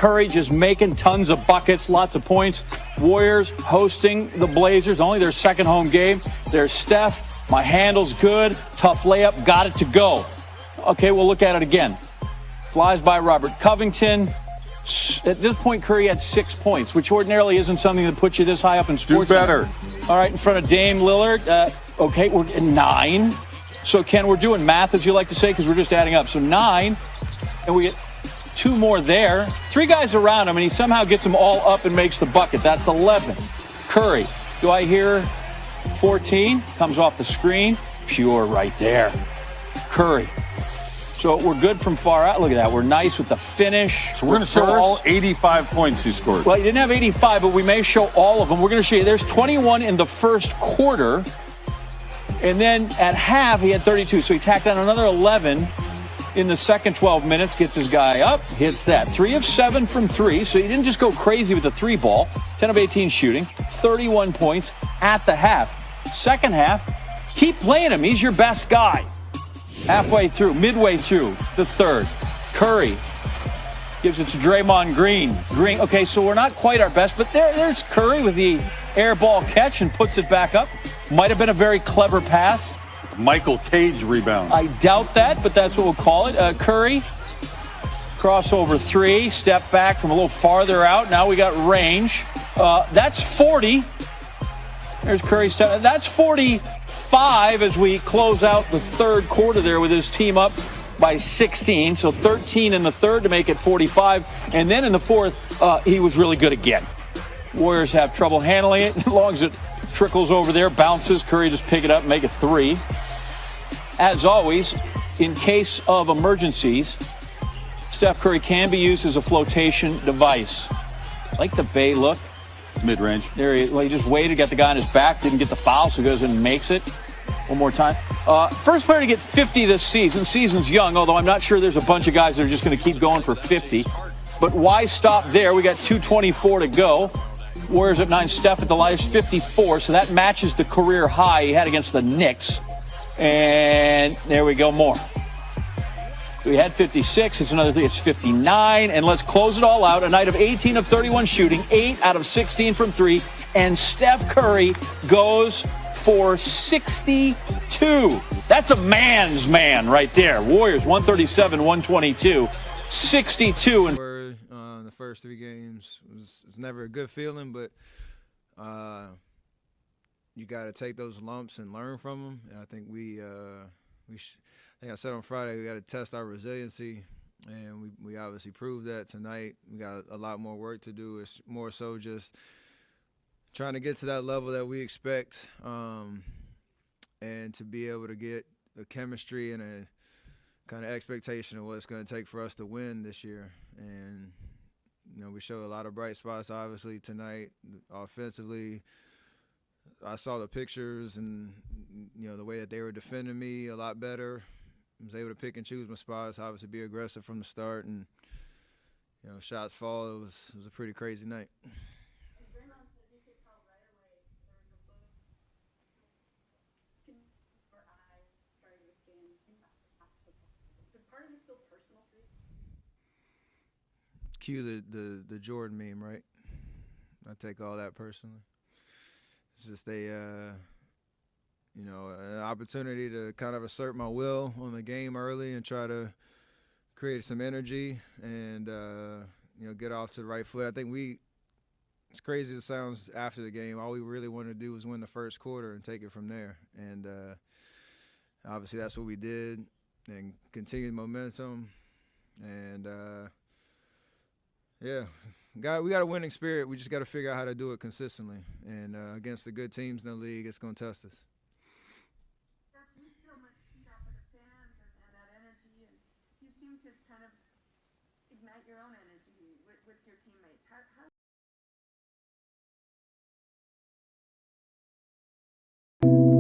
Curry just making tons of buckets, lots of points. Warriors hosting the Blazers, only their second home game. There's Steph. My handle's good. Tough layup. Got it to go. Okay, we'll look at it again. Flies by Robert Covington. At this point, Curry had 6 points, which ordinarily isn't something that puts you this high up in sports. Do better. All right, in front of Dame Lillard. Okay, we're at 9. So, Ken, we're doing math, as you like to say, because we're just adding up. So 9, and we get 2 more there. 3 guys around him, and he somehow gets them all up and makes the bucket. That's 11. Curry, do I hear 14? Comes off the screen. Pure right there. Curry. So we're good from far out. Look at that. We're nice with the finish. So we're going to show all 85 points he scored. Well, he didn't have 85, but we may show all of them. We're going to show you. There's 21 in the first quarter. And then at half, he had 32. So he tacked on another 11 in the second 12 minutes. Gets his guy up, hits that. 3 of 7 from 3. So he didn't just go crazy with the 3 ball. 10 of 18 shooting. 31 points at the half. Second half, keep playing him. He's your best guy. Halfway through, midway through the third. Curry gives it to Draymond Green. Okay, so we're not quite our best, but there's Curry with the air ball catch and puts it back up. Might have been a very clever pass. Michael Cage rebound. I doubt that, but that's what we'll call it. Curry, crossover 3, step back from a little farther out. Now we got range. That's 40. There's Curry. That's 45 as we close out the third quarter there with his team up by 16. So 13 in the third to make it 45. And then in the fourth, he was really good again. Warriors have trouble handling it. As long as it trickles over there, bounces. Curry just pick it up and make it 3. As always, in case of emergencies, Steph Curry can be used as a flotation device. Like the Bay look. Mid-range. There he just waited, got the guy on his back, didn't get the foul, so he goes in and makes it. One more time. First player to get 50 this season. Season's young, although I'm not sure there's a bunch of guys that are just going to keep going for 50. But why stop there? We got 2:24 to go. Warriors at 9, Steph at the lightest, 54, so that matches the career high he had against the Knicks. And there we go, more. We had 56, it's another 3, it's 59, and let's close it all out. A night of 18 of 31 shooting, 8 out of 16 from 3, and Steph Curry goes for 62. That's a man's man right there. Warriors 137-122, 62. And the first 3 games was never a good feeling, but you got to take those lumps and learn from them. And I think I think I said on Friday we got to test our resiliency, and we obviously proved that tonight. We got a lot more work to do. It's more so just trying to get to that level that we expect, and to be able to get a chemistry and a kind of expectation of what it's going to take for us to win this year. And we showed a lot of bright spots, obviously, tonight. Offensively, I saw the pictures and, the way that they were defending me a lot better. I was able to pick and choose my spots, obviously be aggressive from the start, and, shots fall. It was a pretty crazy night. Cue the Jordan meme, right? I take all that personally. It's just an opportunity to kind of assert my will on the game early and try to create some energy and get off to the right foot. I think as crazy as it sounds after the game, all we really wanted to do was win the first quarter and take it from there. And obviously that's what we did, and continued momentum. And we got a winning spirit. We just got to figure out how to do it consistently. And against the good teams in the league, it's going to test us. You so much feed off of the fans and that energy, and you seem to kind of ignite your own energy with your teammates. How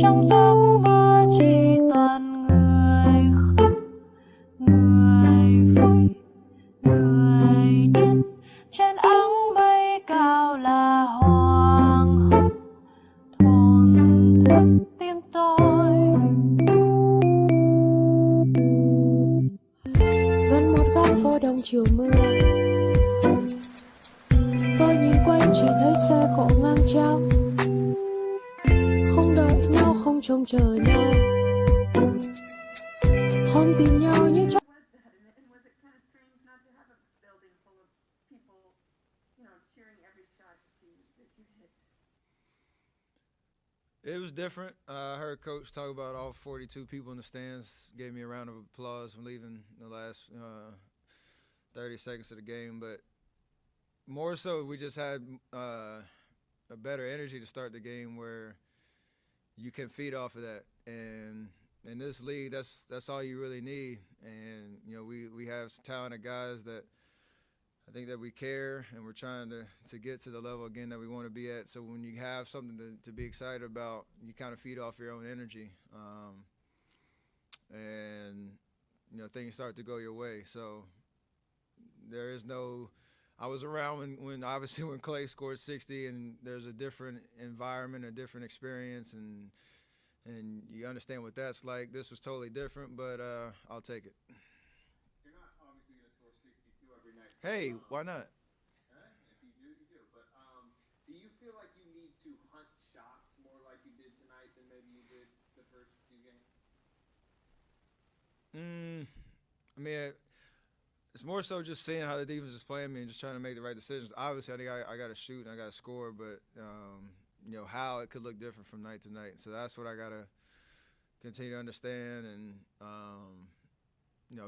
Trong giấc mơ chỉ toàn người khóc, người vui, người điên. Trên áng mây cao là hoàng hôn, thổn thức tim tôi. Vẫn một góc phố đông chiều mưa, xe cộ ngang treo, không đợi nhau, không trông chờ nhau, không tìm nhau như trong. Was that? And was it kind of strange not to have a building full of people, cheering every shot that you hit? It was different. I heard Coach talk about all 42 people in the stands, gave me a round of applause from leaving the last 30 seconds of the game. But more so, we just had a better energy to start the game where you can feed off of that. And in this league, that's all you really need. And, we have talented guys that I think that we care, and we're trying to get to the level again that we want to be at. So when you have something to be excited about, you kind of feed off your own energy, and things start to go your way. So there is no. I was around when obviously when Clay scored 60, and there's a different environment, a different experience, and you understand what that's like. This was totally different, but I'll take it. Hey, why not? If you do, you do. But do you feel like you need to hunt shots more like you did tonight than maybe you did the first few games? I mean, it's more so just seeing how the defense is playing me and just trying to make the right decisions. Obviously, I think I got to shoot and I got to score, but how it could look different from night to night. So that's what I got to continue to understand. And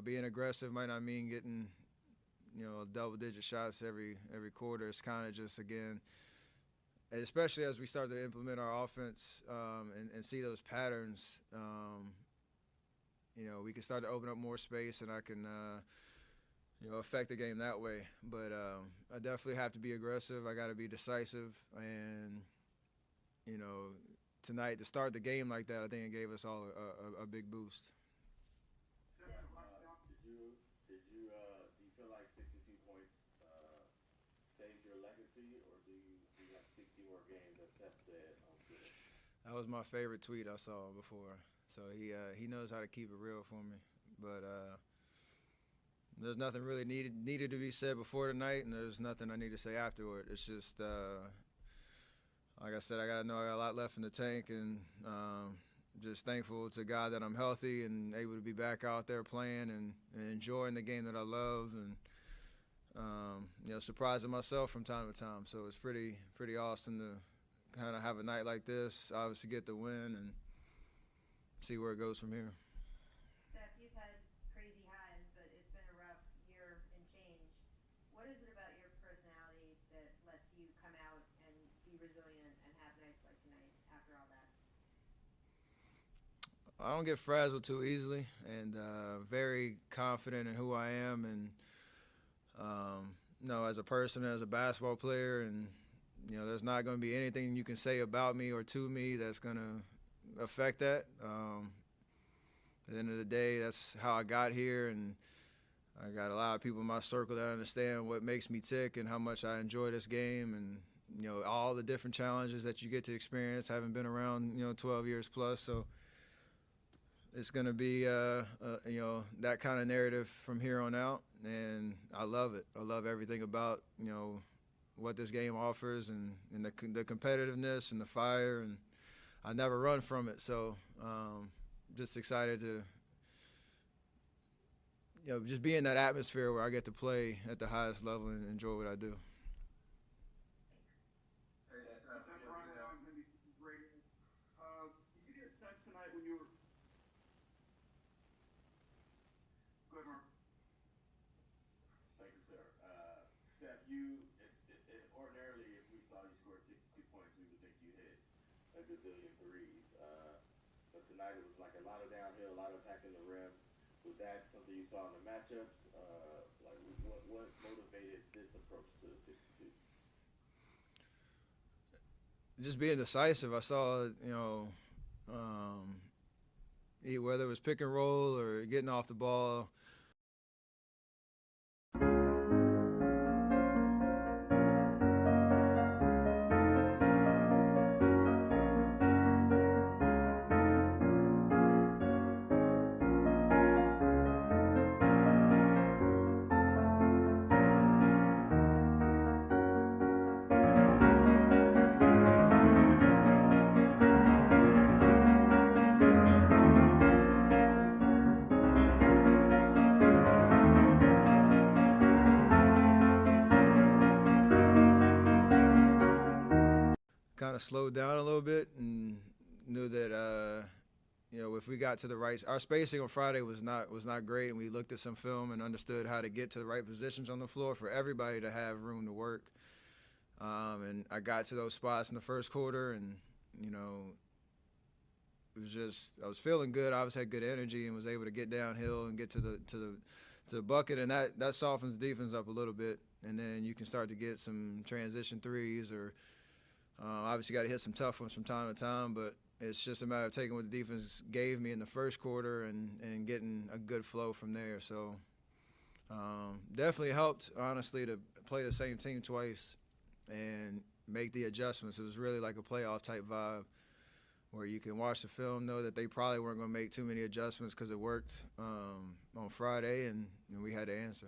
being aggressive might not mean getting double-digit shots every quarter. It's kind of just, again, especially as we start to implement our offense and see those patterns, we can start to open up more space, and I can, affect the game that way. But I definitely have to be aggressive. I got to be decisive. And, tonight, to start the game like that, I think it gave us all a big boost. Do you feel like 62 points saved your legacy, or do you have 60 more games, as Seth said on Twitter? That was my favorite tweet I saw before. So he knows how to keep it real for me. But there's nothing really needed to be said before tonight, and there's nothing I need to say afterward. It's just, like I said, I got to know I got a lot left in the tank, and just thankful to God that I'm healthy and able to be back out there playing and enjoying the game that I love, and surprising myself from time to time. So it's pretty awesome to kind of have a night like this, obviously get the win, and see where it goes from here. Steph, you've had crazy highs, but it's been a rough year and change. What is it about your personality that lets you come out and be resilient and have nights like tonight after all that? I don't get frazzled too easily, and very confident in who I am, and as a person, as a basketball player, and there's not going to be anything you can say about me or to me that's going to affect that. At the end of the day, that's how I got here, and I got a lot of people in my circle that understand what makes me tick and how much I enjoy this game, and all the different challenges that you get to experience, having been around 12 years plus. So it's going to be that kind of narrative from here on out, and I love it. I love everything about what this game offers, and the competitiveness and the fire, and I never run from it. So just excited to just be in that atmosphere where I get to play at the highest level and enjoy what I do. Did you get a sense tonight when you were good, Mark? Thank you, sir. Steph, ordinarily, if we saw you scored 62 points, we would think you hit a gazillion threes. But tonight it was like a lot of downhill, a lot of attacking the rim. Was that something you saw in the matchups? What motivated this approach to 62? Just being decisive. I saw, whether it was pick and roll or getting off the ball. of slowed down a little bit and knew that if we got to the right, our spacing on Friday was not great, and we looked at some film and understood how to get to the right positions on the floor for everybody to have room to work. And I got to those spots in the first quarter, and it was just I was feeling good. I obviously had good energy and was able to get downhill and get to the bucket, and that softens the defense up a little bit, and then you can start to get some transition threes or obviously got to hit some tough ones from time to time, but it's just a matter of taking what the defense gave me in the first quarter and getting a good flow from there. So definitely helped, honestly, to play the same team twice and make the adjustments. It was really like a playoff type vibe where you can watch the film, know that they probably weren't going to make too many adjustments because it worked on Friday, and we had to answer.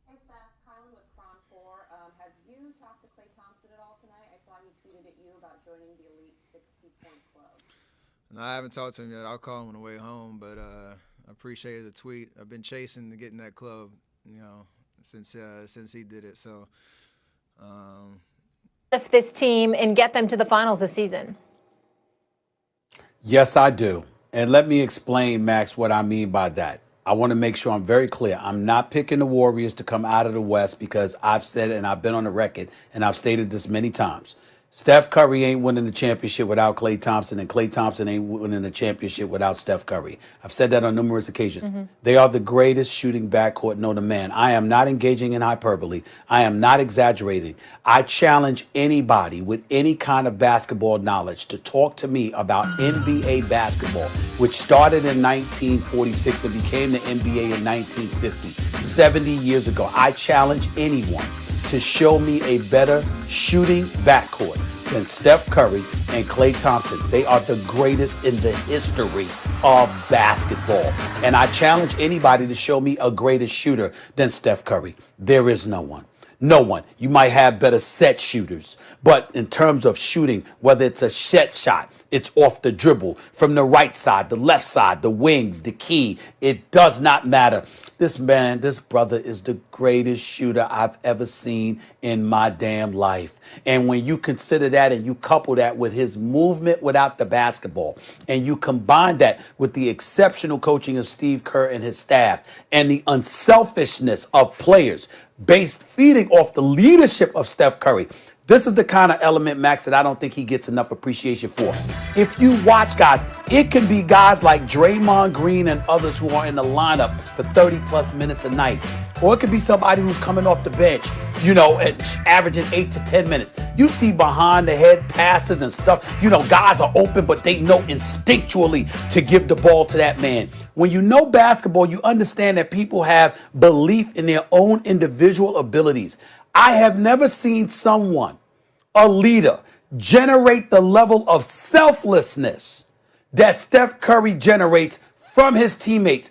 Hey, Steph, Kylan with Cron 4. Have you talked to Klay Thompson at all tonight? I saw he tweeted at you about joining the Elite 60-point club. No, I haven't talked to him yet. I'll call him on the way home, but I appreciated the tweet. I've been chasing to get in that club, since he did it. So, If this team and get them to the finals this season. Yes, I do. And let me explain, Max, what I mean by that. I want to make sure I'm very clear. I'm not picking the Warriors to come out of the West because I've said it and I've been on the record and I've stated this many times. Steph Curry ain't winning the championship without Klay Thompson, and Klay Thompson ain't winning the championship without Steph Curry. I've said that on numerous occasions. Mm-hmm. They are the greatest shooting backcourt known to man. I am not engaging in hyperbole. I am not exaggerating. I challenge anybody with any kind of basketball knowledge to talk to me about NBA basketball, which started in 1946 and became the NBA in 1950, 70 years ago. I challenge anyone to show me a better shooting backcourt than Steph Curry and Klay Thompson. They are the greatest in the history of basketball. And I challenge anybody to show me a greater shooter than Steph Curry. There is no one. No one. You might have better set shooters, but in terms of shooting, whether it's a set shot, it's off the dribble, from the right side, the left side, the wings, the key, it does not matter. This brother is the greatest shooter I've ever seen in my damn life. And when you consider that and you couple that with his movement without the basketball, and you combine that with the exceptional coaching of Steve Kerr and his staff and the unselfishness of players feeding off the leadership of Steph Curry, this is the kind of element, Max, that I don't think he gets enough appreciation for. If you watch guys, it can be guys like Draymond Green and others who are in the lineup for 30-plus minutes a night. Or it could be somebody who's coming off the bench, averaging 8 to 10 minutes. You see behind-the-head passes and stuff. Guys are open, but they know instinctually to give the ball to that man. When you know basketball, you understand that people have belief in their own individual abilities. I have never seen someone, a leader, generate the level of selflessness that Steph Curry generates from his teammates.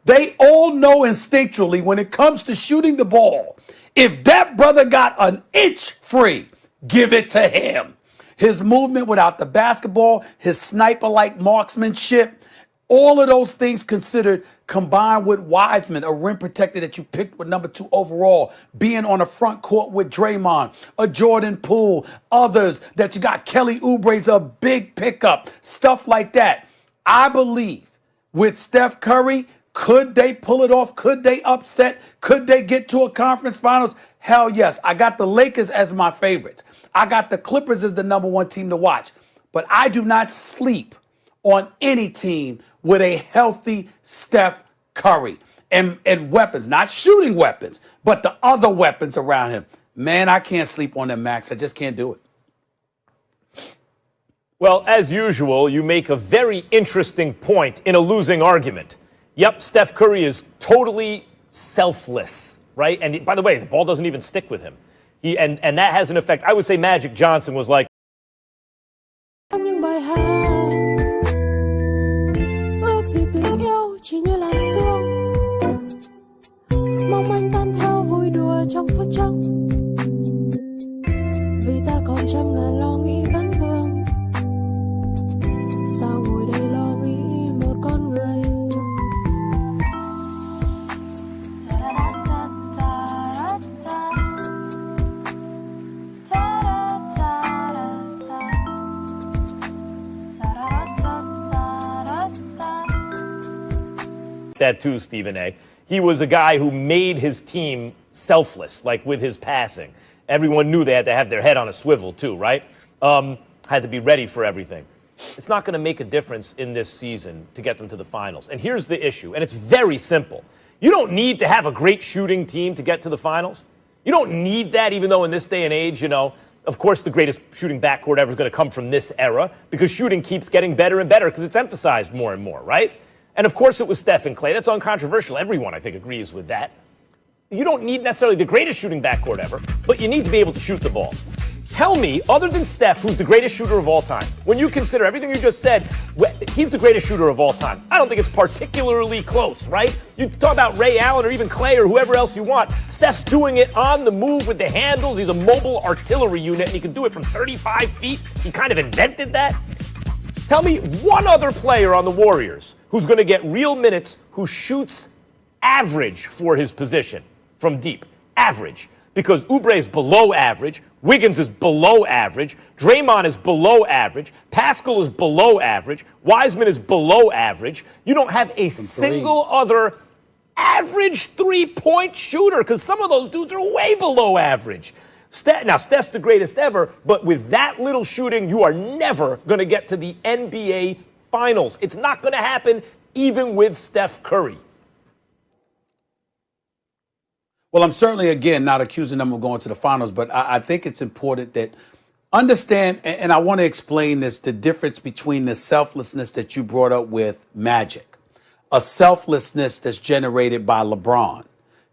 They all know instinctually when it comes to shooting the ball, if that brother got an inch free, give it to him. His movement without the basketball, his sniper-like marksmanship, all of those things considered, combined with Wiseman, a rim protector that you picked with number 2 overall, being on the front court with Draymond, a Jordan Poole, others that you got, Kelly Oubre's a big pickup, stuff like that. I believe with Steph Curry, could they pull it off? Could they upset? Could they get to a conference finals? Hell yes. I got the Lakers as my favorites. I got the Clippers as the number 1 team to watch. But I do not sleep on any team with a healthy Steph Curry and weapons, not shooting weapons, but the other weapons around him. Man, I can't sleep on them, Max. I just can't do it. Well, as usual, you make a very interesting point in a losing argument. Yep, Steph Curry is totally selfless, right? And by the way, the ball doesn't even stick with him. And that has an effect. I would say Magic Johnson was like, những bài hát ước gì tình yêu chỉ như làn sương mong manh tan theo vui đùa trong phút chốc vì ta còn trăm ngàn lo nghĩ vấn vương sao ngồi đây lo nghĩ một con người ta that too, Stephen A. He was a guy who made his team selfless, like with his passing. Everyone knew they had to have their head on a swivel too, right? Had to be ready for everything. It's not going to make a difference in this season to get them to the finals. And here's the issue, and it's very simple. You don't need to have a great shooting team to get to the finals. You don't need that, even though in this day and age, of course the greatest shooting backcourt ever is going to come from this era because shooting keeps getting better and better because it's emphasized more and more, right? And of course it was Steph and Clay. That's uncontroversial. Everyone, I think, agrees with that. You don't need necessarily the greatest shooting backcourt ever, but you need to be able to shoot the ball. Tell me, other than Steph, who's the greatest shooter of all time, when you consider everything you just said, he's the greatest shooter of all time. I don't think it's particularly close, right? You talk about Ray Allen or even Clay or whoever else you want. Steph's doing it on the move with the handles. He's a mobile artillery unit, and he can do it from 35 feet. He kind of invented that. Tell me one other player on the Warriors who's going to get real minutes who shoots average for his position from deep. Average. Because Oubre is below average, Wiggins is below average, Draymond is below average, Pascal is below average, Wiseman is below average. You don't have a single other average three-point shooter because some of those dudes are way below average. Now, Steph's the greatest ever, but with that little shooting, you are never going to get to the NBA Finals. It's not going to happen even with Steph Curry. Well, I'm certainly, again, not accusing them of going to the finals, but I think it's important that understand, and I want to explain this, the difference between the selflessness that you brought up with Magic, a selflessness that's generated by LeBron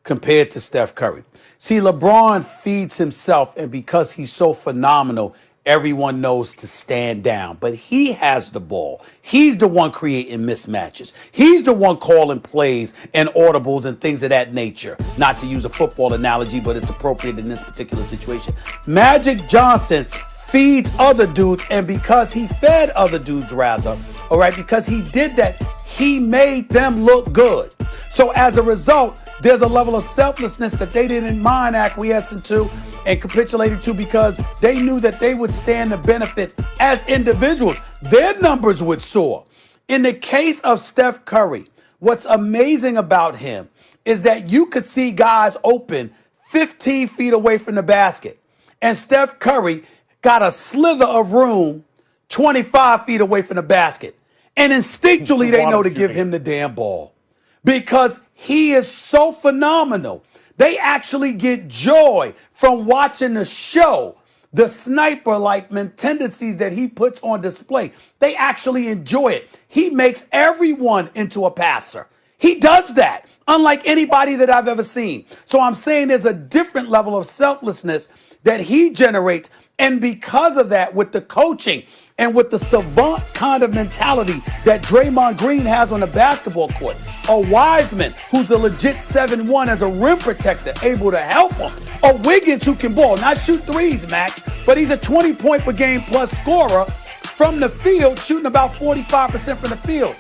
compared to Steph Curry. See, LeBron feeds himself, and because he's so phenomenal, everyone knows to stand down. But he has the ball. He's the one creating mismatches. He's the one calling plays and audibles and things of that nature. Not to use a football analogy, but it's appropriate in this particular situation. Magic Johnson feeds other dudes, and because he fed other dudes, all right, because he did that, he made them look good. So as a result, there's a level of selflessness that they didn't mind acquiescing to and capitulating to because they knew that they would stand the benefit as individuals. Their numbers would soar. In the case of Steph Curry, what's amazing about him is that you could see guys open 15 feet away from the basket, and Steph Curry got a slither of room 25 feet away from the basket. And instinctually, they know to give him the damn ball because he is so phenomenal. They actually get joy from watching the show, the sniper-like tendencies that he puts on display. They actually enjoy it. He makes everyone into a passer. He does that, unlike anybody that I've ever seen. So I'm saying there's a different level of selflessness that he generates. And because of that, with the coaching and with the savant kind of mentality that Draymond Green has on the basketball court, a Wiseman who's a legit 7-1 as a rim protector, able to help him, a Wiggins who can ball, not shoot threes, Max, but he's a 20-point per game plus scorer from the field, shooting about 45% from the field.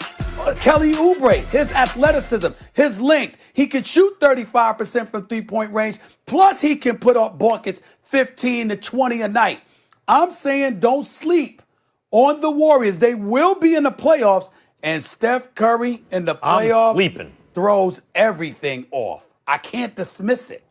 Kelly Oubre, his athleticism, his length, he can shoot 35% from three-point range, plus he can put up buckets 15 to 20 a night. I'm saying don't sleep on the Warriors. They will be in the playoffs, and Steph Curry in the playoffs throws everything off. I can't dismiss it.